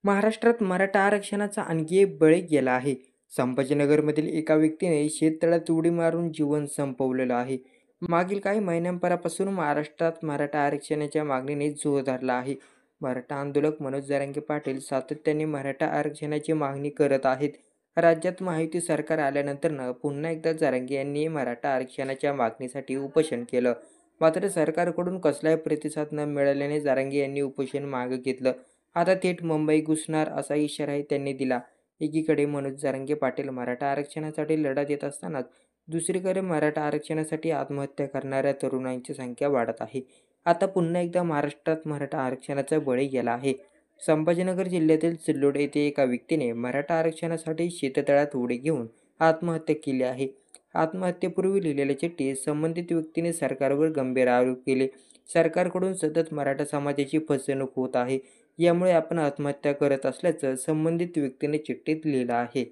महाराष्ट्रात मराठा आरक्षणाचा आणखी एक बळी गेला आहे. संभाजीनगरमधील एका व्यक्तीने शेततळ्यात उडी मारून जीवन संपवलेलं आहे. मागील काही महिन्यांपासून महाराष्ट्रात मराठा आरक्षणाच्या मागणीने जोर धरला आहे. मराठा आंदोलक मनोज जरांगे पाटील सातत्याने मराठा आरक्षणाची मागणी करत आहेत. राज्यात महायुती सरकार आल्यानंतर पुन्हा एकदा जरांगे यांनी मराठा आरक्षणाच्या मागणीसाठी उपोषण केलं. मात्र सरकारकडून कसलाही प्रतिसाद न मिळाल्याने जरांगे यांनी उपोषण मागे घेतलं. आता थेट मुंबई घुसणार असा इशाराही त्यांनी दिला. एकीकडे मनोज जरांगे पाटील मराठा आरक्षणासाठी लढा देत असतानाच दुसरीकडे मराठा आरक्षणासाठी आत्महत्या करणाऱ्या तरुणांची संख्या वाढत आहे. आता पुन्हा एकदा महाराष्ट्रात मराठा आरक्षणाचा बळी गेला आहे. संभाजीनगर जिल्ह्यातील सिल्लोड येथे एका व्यक्तीने मराठा आरक्षणासाठी शेततळ्यात उडी घेऊन आत्महत्या केली आहे. आत्महत्येपूर्वी लिहिलेल्या चिठ्ठीत संबंधित व्यक्तीने सरकारवर गंभीर आरोप केले. सरकारकडून सतत मराठा समाजाची फसवणूक होत आहे. यामुळे आपण आत्महत्या करत असल्याचं संबंधित व्यक्तीने चिठ्ठीत लिहिलं आहे.